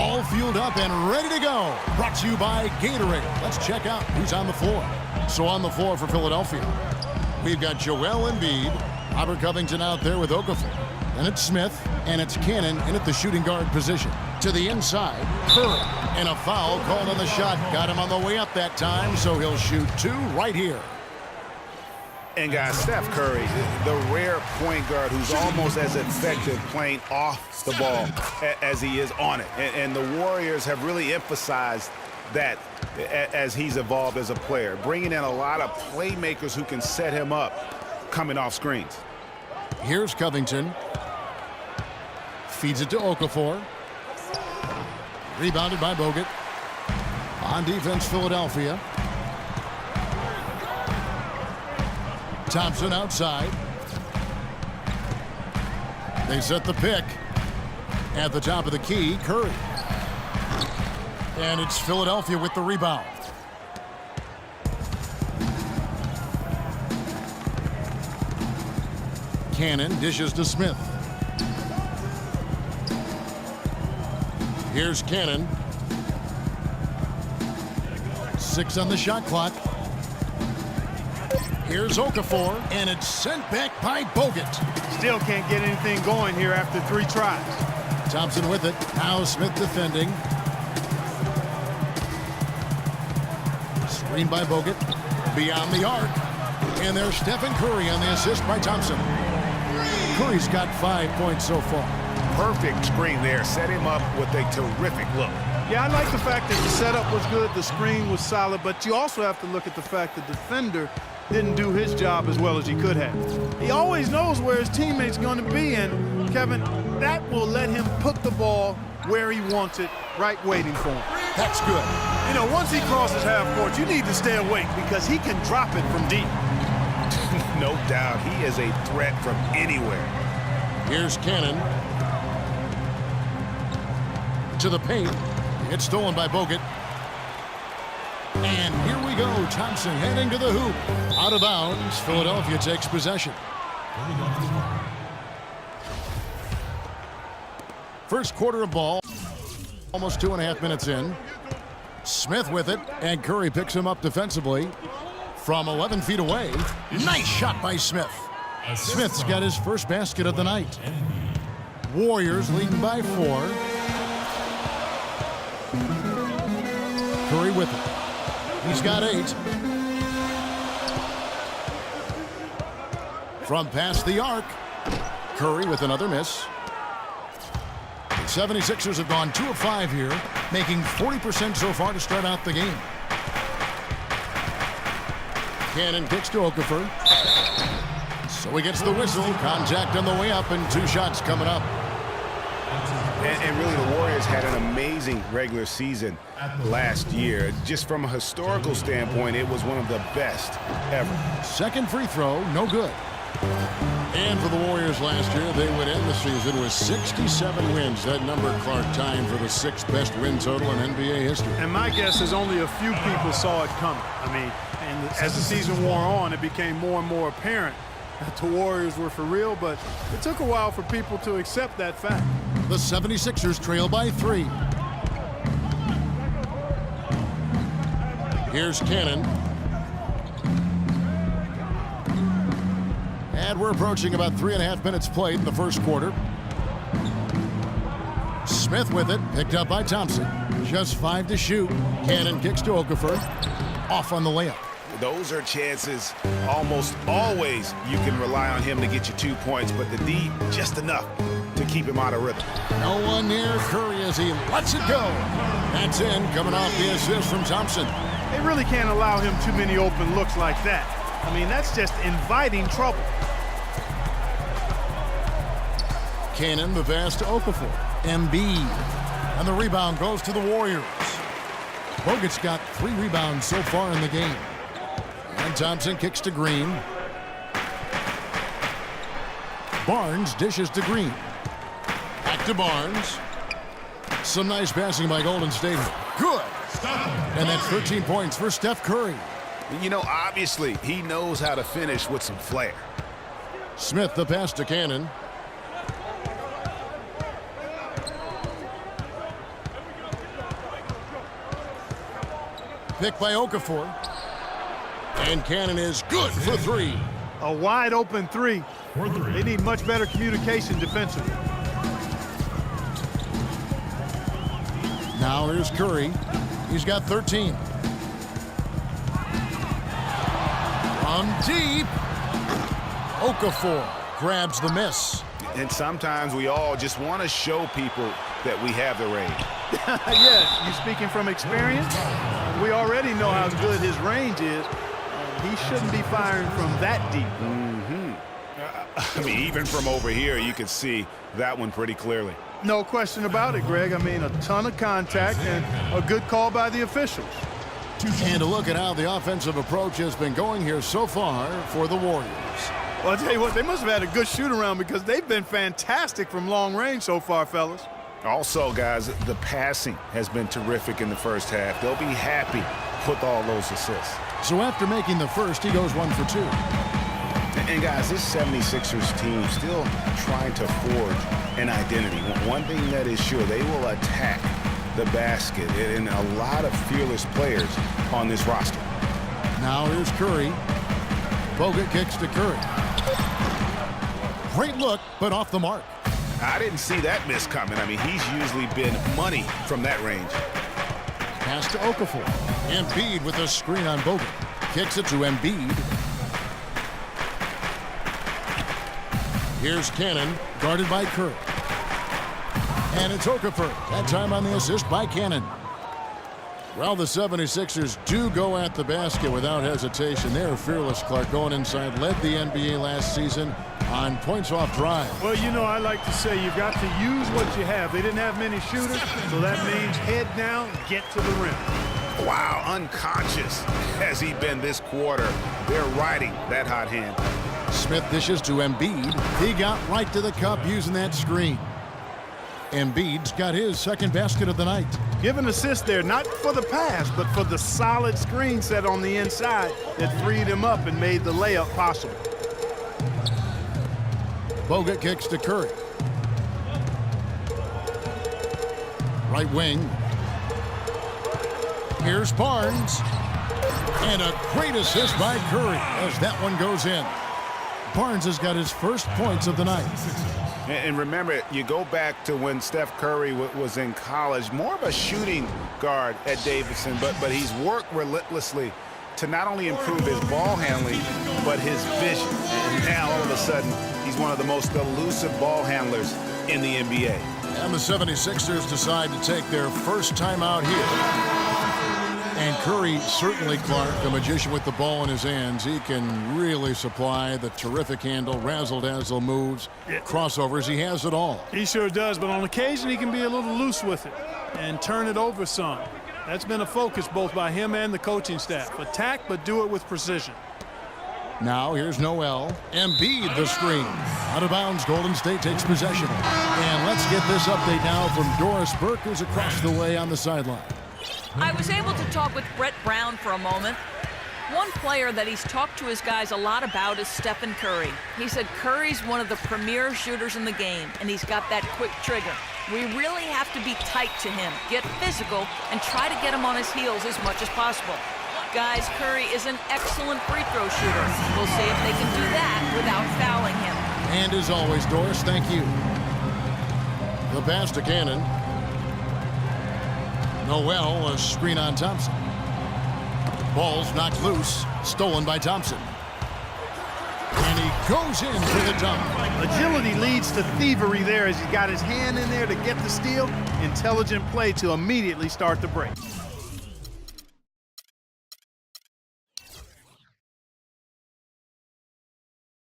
All fueled up and ready to go. Brought to you by Gatorade. Let's check out who's on the floor. So on the floor for Philadelphia, we've got Joel Embiid, Robert Covington out there with Okafor. Then it's Smith, and it's Cannon in at the shooting guard position. To the inside, Curry. And a foul called on the shot. Got him on the way up that time, so he'll shoot 2 right here. And guys, Steph Curry, the rare point guard who's almost as effective playing off the ball as he is on it. And the Warriors have really emphasized that as he's evolved as a player, bringing in a lot of playmakers who can set him up coming off screens. Here's Covington. Feeds it to Okafor. Rebounded by Bogut. On defense, Philadelphia. Thompson outside. They set the pick. At the top of the key, Curry. And it's Philadelphia with the rebound. Cannon dishes to Smith. Here's Cannon. 6 on the shot clock. Here's Okafor, and it's sent back by Bogut. Still can't get anything going here after 3 tries. Thompson with it. Now Smith defending. Screen by Bogut. Beyond the arc. And there's Stephen Curry on the assist by Thompson. Curry's got 5 points so far. Perfect screen there. Set him up with a terrific look. Yeah, I like the fact that the setup was good, the screen was solid, but you also have to look at the fact the defender didn't do his job as well as he could have. He always knows where his teammate's going to be, and Kevin, that will let him put the ball where he wants it, right waiting for him. That's good. You know, once he crosses half court, you need to stay awake because he can drop it from deep. No doubt, he is a threat from anywhere. Here's Cannon. To the paint. It's stolen by Bogut. And here we go. Thompson heading to the hoop. Out of bounds. Philadelphia takes possession. First quarter of ball. Almost 2.5 minutes in. Smith with it. And Curry picks him up defensively from 11 feet away. Nice shot by Smith. Smith's got his first basket of the night. Warriors leading by 4. Curry with it. He's got 8. From past the arc, Curry with another miss. The 76ers have gone 2 of 5 here, making 40% so far to start out the game. Cannon kicks to Okafor. So he gets the whistle. Contact on the way up and 2 shots coming up. And really, the Warriors had an amazing regular season last year. Just from a historical standpoint, it was one of the best ever. Second free throw, no good. And for the Warriors last year, they would end the season with 67 wins. That number, Clark, tied for the 6th best win total in NBA history. And my guess is only a few people saw it coming. I mean, and as the season wore on, it became more and more apparent that the Warriors were for real, but it took a while for people to accept that fact. The 76ers trail by 3. Here's Cannon. And we're approaching about 3.5 minutes played in the first quarter. Smith with it, picked up by Thompson. Just 5 to shoot. Cannon kicks to Okafor. Off on the layup. Those are chances almost always you can rely on him to get you 2 points, but the D, just enough to keep him out of rhythm. No one near Curry as he lets it go. That's in, coming off the assist from Thompson. They really can't allow him too many open looks like that. I mean, that's just inviting trouble. Cannon, the pass to Okafor. Embiid. And the rebound goes to the Warriors. Bogut's got 3 rebounds so far in the game. And Thompson kicks to Green. Barnes dishes to Green. Back to Barnes. Some nice passing by Golden State. Good. And that's 13 points for Steph Curry. You know, obviously, he knows how to finish with some flair. Smith, the pass to Cannon. pick by Okafor. And Cannon is good for 3. A wide open 3. They need much better communication defensively. Now here's Curry. He's got 13. From deep. Okafor grabs the miss. And sometimes we all just want to show people that we have the range. Yeah, you speaking from experience? We already know how good his range is. He shouldn't be firing from that deep. I mean, even from over here, you can see that one pretty clearly. No question about it, Greg. I mean, a ton of contact and a good call by the officials. And a look at how the offensive approach has been going here so far for the Warriors. Well, I'll tell you what, they must have had a good shoot-around because they've been fantastic from long range so far, fellas. Also, guys, the passing has been terrific in the first half. They'll be happy with all those assists. So after making the first, he goes 1 for 2. And guys, this 76ers team still trying to forge an identity. One thing that is sure, they will attack the basket, and a lot of fearless players on this roster. Now here's Curry. Bogut kicks to Curry. Great look, but off the mark. I didn't see that miss coming. I mean, he's usually been money from that range. Pass to Okafor. Embiid with a screen on Bogut. Kicks it to Embiid. Here's Cannon, guarded by Curry. And it's Okafor, that time on the assist by Cannon. Well, the 76ers do go at the basket without hesitation. They're fearless. Clark going inside, led the NBA last season on points off drive. Well, you know, I like to say you've got to use what you have. They didn't have many shooters, so that means head down, get to the rim. Wow, unconscious has he been this quarter. They're riding that hot hand. Smith dishes to Embiid. He got right to the cup using that screen. Embiid's got his second basket of the night. Give an assist there, not for the pass, but for the solid screen set on the inside that freed him up and made the layup possible. Bogut kicks to Curry. Right wing. Here's Barnes. And a great assist by Curry as that one goes in. Barnes has got his first points of the night. And remember, you go back to when Steph Curry was in college, more of a shooting guard at Davidson, but he's worked relentlessly to not only improve his ball handling, but his vision. And now, all of a sudden, he's one of the most elusive ball handlers in the NBA. And the 76ers decide to take their first time out here. And Curry, certainly, Clark, the magician with the ball in his hands. He can really supply the terrific handle, razzle-dazzle moves, crossovers. He has it all. He sure does, but on occasion he can be a little loose with it and turn it over some. That's been a focus both by him and the coaching staff. Attack, but do it with precision. Now here's Noel. Embiid the screen. Out of bounds, Golden State takes possession. And let's get this update now from Doris Burke, who's across the way on the sideline. I was able to talk with Brett Brown for a moment. One player that he's talked to his guys a lot about is Stephen Curry. He said Curry's one of the premier shooters in the game, and he's got that quick trigger. We really have to be tight to him, get physical, and try to get him on his heels as much as possible. Guys, Curry is an excellent free throw shooter. We'll see if they can do that without fouling him. And as always, Doris, thank you. The pass to Cannon. Noel, a screen on Thompson. Ball's knocked loose, stolen by Thompson. And he goes in for the dunk. Agility leads to thievery there as he got his hand in there to get the steal. Intelligent play to immediately start the break.